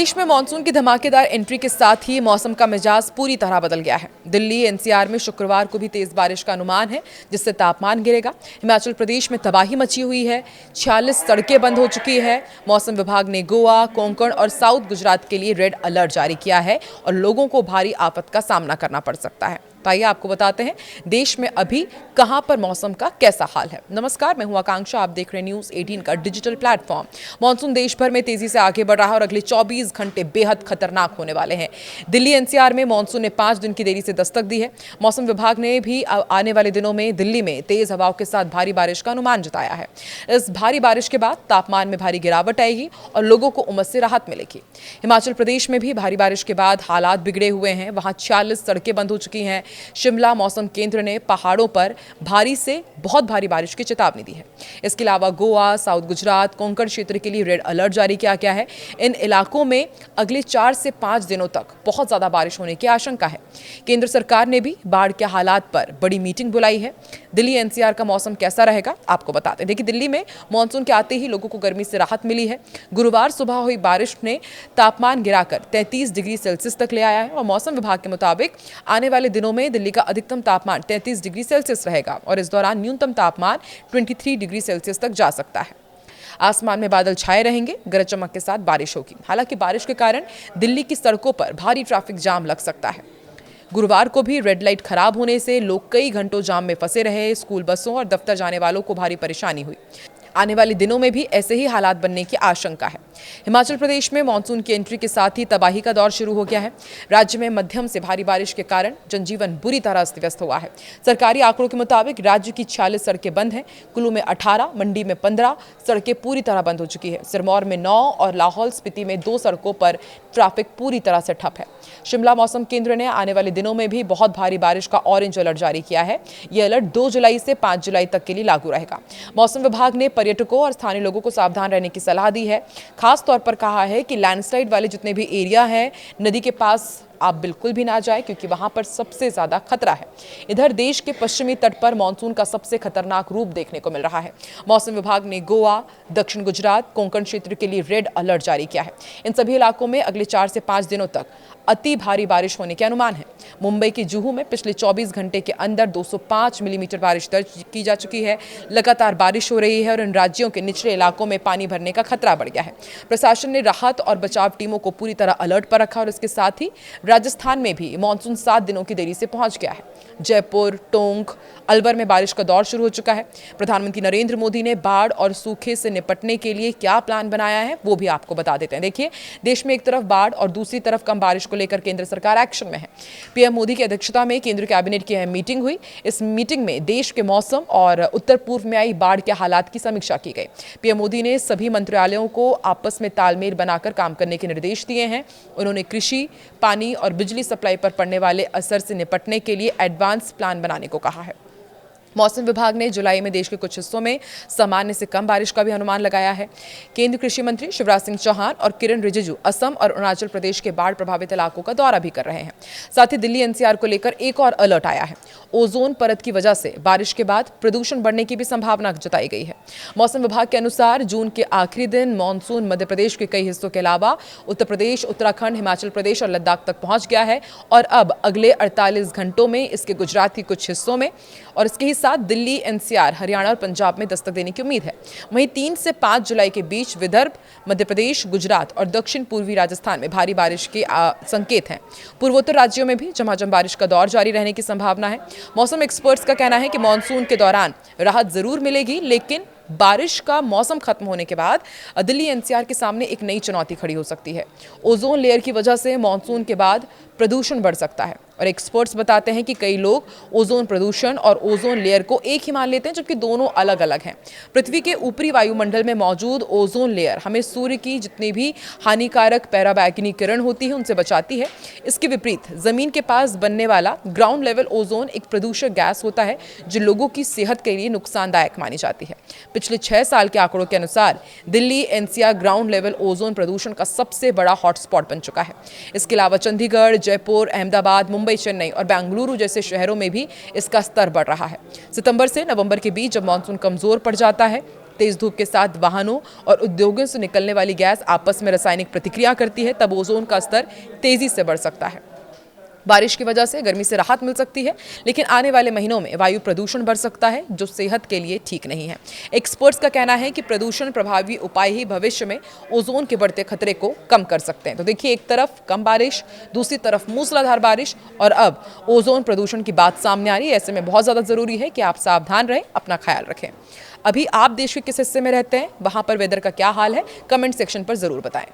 देश में मानसून की धमाकेदार एंट्री के साथ ही मौसम का मिजाज पूरी तरह बदल गया है। दिल्ली एनसीआर में शुक्रवार को भी तेज बारिश का अनुमान है, जिससे तापमान गिरेगा। हिमाचल प्रदेश में तबाही मची हुई है, 46 सड़कें बंद हो चुकी है। मौसम विभाग ने गोवा, कोंकण और साउथ गुजरात के लिए रेड अलर्ट जारी किया है और लोगों को भारी आफत का सामना करना पड़ सकता है। आइए आपको बताते हैं देश में अभी कहां पर मौसम का कैसा हाल है। नमस्कार, मैं हूं आकांक्षा, आप देख रहे हैं न्यूज़ 18 का डिजिटल प्लेटफॉर्म। मॉनसून देश भर में तेजी से आगे बढ़ रहा है और अगले 24 घंटे बेहद खतरनाक होने वाले हैं। दिल्ली एनसीआर में मॉनसून ने 5 दिन की देरी से दस्तक दी है। मौसम विभाग ने भी आने वाले दिनों में दिल्ली में तेज हवाओं के साथ भारी बारिश का अनुमान जताया है। इस भारी बारिश के बाद तापमान में भारी गिरावट आएगी और लोगों को उमस से राहत मिलेगी। हिमाचल प्रदेश में भी भारी बारिश के बाद हालात बिगड़े हुए हैं। वहां 46 सड़कें बंद हो चुकी हैं। शिमला मौसम केंद्र ने पहाड़ों पर भारी से बहुत भारी बारिश की चेतावनी दी है। इसके अलावा गोवा, साउथ गुजरात, कोंकण क्षेत्र के लिए रेड अलर्ट जारी किया गया है। इन इलाकों में अगले 4 से 5 दिनों तक बहुत ज्यादा बारिश होने की आशंका है। केंद्र सरकार ने भी बाढ़ के हालात पर बड़ी मीटिंग बुलाई है। दिल्ली एनसीआर का मौसम कैसा रहेगा आपको बताते हैं। देखिए, दिल्ली में मानसून के आते ही लोगों को गर्मी से राहत मिली है। गुरुवार सुबह हुई बारिश ने तापमान गिराकर 33 डिग्री सेल्सियस तक ले आया है और मौसम विभाग के मुताबिक आने वाले दिनों में दिल्ली का अधिकतम तापमान 33 डिग्री सेल्सियस रहेगा और इस दौरान न्यूनतम तापमान 23 डिग्री सेल्सियस तक जा सकता है। आसमान में बादल छाए रहेंगे, गरज चमक के साथ बारिश होगी। हालांकि बारिश के कारण दिल्ली की सड़कों पर भारी ट्रैफिक जाम लग सकता है। गुरुवार को भी रेड लाइट खराब होने से लोग कई घंटों जाम में फंसे रहे। स्कूल बसों और दफ्तर जाने वालों को भारी परेशानी हुई। आने वाले दिनों में भी ऐसे ही हालात बनने की आशंका है। हिमाचल प्रदेश में मानसून की एंट्री के साथ ही तबाही का दौर शुरू हो गया है। राज्य में मध्यम से भारी बारिश के कारण जनजीवन बुरी तरह अस्त व्यस्त हुआ है। सरकारी आंकड़ों के मुताबिक राज्य की 46 सड़कें बंद हैं। कुल्लू में 18, मंडी में 15 सड़कें पूरी तरह बंद हो चुकी है। सिरमौर में 9 और लाहौल स्पीति में 2 सड़कों पर ट्रैफिक पूरी तरह से ठप है। शिमला मौसम केंद्र ने आने वाले दिनों में भी बहुत भारी बारिश का ऑरेंज अलर्ट जारी किया है। यह अलर्ट 2 जुलाई से 5 जुलाई तक के लिए लागू रहेगा। मौसम विभाग ने पर्यटकों और स्थानीय लोगों को सावधान रहने की सलाह दी है। खास तौर पर कहा है कि लैंडस्लाइड वाले जितने भी एरिया हैं, नदी के पास आप बिल्कुल भी ना जाएं, क्योंकि वहां पर सबसे ज्यादा खतरा है। इधर देश के पश्चिमी तट पर मानसून का सबसे खतरनाक रूप देखने को मिल रहा है। मौसम विभाग ने गोवा, दक्षिण गुजरात, कोंकण क्षेत्र के लिए रेड अलर्ट जारी किया है। इन सभी इलाकों में अगले 4 से 5 दिनों तक अति भारी बारिश होने के अनुमान है। मुंबई की जुहू में पिछले 24 घंटे के अंदर 205 मिलीमीटर बारिश दर्ज की जा चुकी है। लगातार बारिश हो रही है और इन राज्यों के निचले इलाकों में पानी भरने का खतरा बढ़ गया है। प्रशासन ने राहत और बचाव टीमों को पूरी तरह अलर्ट पर रखा और इसके साथ ही राजस्थान में भी मानसून 7 दिनों की देरी से पहुंच गया है। जयपुर, टोंक, अलवर में बारिश का दौर शुरू हो चुका है। प्रधानमंत्री नरेंद्र मोदी ने बाढ़ और सूखे से निपटने के लिए क्या प्लान बनाया है वो भी आपको बता देते हैं। देखिए, देश में एक तरफ बाढ़ और दूसरी तरफ कम बारिश को लेकर केंद्र सरकार एक्शन में है। पीएम मोदी की अध्यक्षता में केंद्र कैबिनेट की अहम मीटिंग हुई। इस मीटिंग में देश के मौसम और उत्तर पूर्व में आई बाढ़ के हालात की समीक्षा की गई। पीएम मोदी ने सभी मंत्रालयों को आपस में तालमेल बनाकर काम करने के निर्देश दिए हैं। उन्होंने कृषि, पानी और बिजली सप्लाई पर पड़ने वाले असर से निपटने के लिए एडवांस प्लान बनाने को कहा है। मौसम विभाग ने जुलाई में देश के कुछ हिस्सों में सामान्य से कम बारिश का भी अनुमान लगाया है। केंद्रीय कृषि मंत्री शिवराज सिंह चौहान और किरण रिजिजू असम और अरुणाचल प्रदेश के बाढ़ प्रभावित इलाकों का दौरा भी कर रहे हैं। साथ ही दिल्ली एनसीआर को लेकर एक और अलर्ट आया है। ओजोन परत की वजह से बारिश के बाद प्रदूषण बढ़ने की भी संभावना जताई गई है। मौसम विभाग के अनुसार जून के आखिरी दिन मानसून मध्य प्रदेश के कई हिस्सों के अलावा उत्तर प्रदेश, उत्तराखंड, हिमाचल प्रदेश और लद्दाख तक पहुंच गया है और अब अगले 48 घंटों में इसके गुजरात के कुछ हिस्सों में और इसके साथ दिल्ली एनसीआर, हरियाणा और पंजाब में दस्तक देने की उम्मीद है। वहीं 3 से 5 जुलाई के बीच विदर्भ, मध्य प्रदेश, गुजरात और दक्षिण पूर्वी राजस्थान में भारी बारिश के संकेत हैं। पूर्वोत्तर राज्यों में भी झमाझम बारिश का दौर जारी रहने की संभावना है। मौसम एक्सपर्ट्स का कहना है कि मानसून के दौरान राहत जरूर मिलेगी, लेकिन बारिश का मौसम खत्म होने के बाद दिल्ली एनसीआर के सामने एक नई चुनौती खड़ी हो सकती है। ओजोन लेयर की वजह से मानसून के बाद प्रदूषण बढ़ सकता है और एक्सपर्ट्स बताते हैं कि कई लोग ओजोन प्रदूषण और ओजोन लेयर को एक ही मान लेते हैं, जबकि दोनों अलग अलग हैं। पृथ्वी के ऊपरी वायुमंडल में मौजूद ओजोन लेयर हमें सूर्य की जितनी भी हानिकारक पराबैंगनी किरण होती है उनसे बचाती है। इसके विपरीत जमीन के पास बनने वाला ग्राउंड लेवल ओजोन एक प्रदूषक गैस होता है जो लोगों की सेहत के लिए नुकसानदायक मानी जाती है। पिछले 6 साल के आंकड़ों के अनुसार Delhi NCR ground level ozone प्रदूषण का सबसे बड़ा हॉटस्पॉट बन चुका है। इसके अलावा चंडीगढ़, जयपुर, अहमदाबाद, मुंबई, चेन्नई और बेंगलुरु जैसे शहरों में भी इसका स्तर बढ़ रहा है। सितंबर से नवंबर के बीच जब मानसून कमजोर पड़ जाता है तेज धूप के साथ वाहनों और उद्योगों से निकलने वाली गैस आपस में रासायनिक प्रतिक्रिया करती है, तब ओजोन का स्तर तेजी से बढ़ सकता है। बारिश की वजह से गर्मी से राहत मिल सकती है, लेकिन आने वाले महीनों में वायु प्रदूषण बढ़ सकता है, जो सेहत के लिए ठीक नहीं है। एक्सपर्ट्स का कहना है कि प्रदूषण प्रभावी उपाय ही भविष्य में ओजोन के बढ़ते खतरे को कम कर सकते हैं। तो देखिए, एक तरफ कम बारिश, दूसरी तरफ मूसलाधार बारिश और अब ओजोन प्रदूषण की बात सामने आ रही है। ऐसे में बहुत ज़्यादा ज़रूरी है कि आप सावधान रहें, अपना ख्याल रखें। अभी आप देश के किस हिस्से में रहते हैं, वहाँ पर वेदर का क्या हाल है, कमेंट सेक्शन पर ज़रूर बताएं।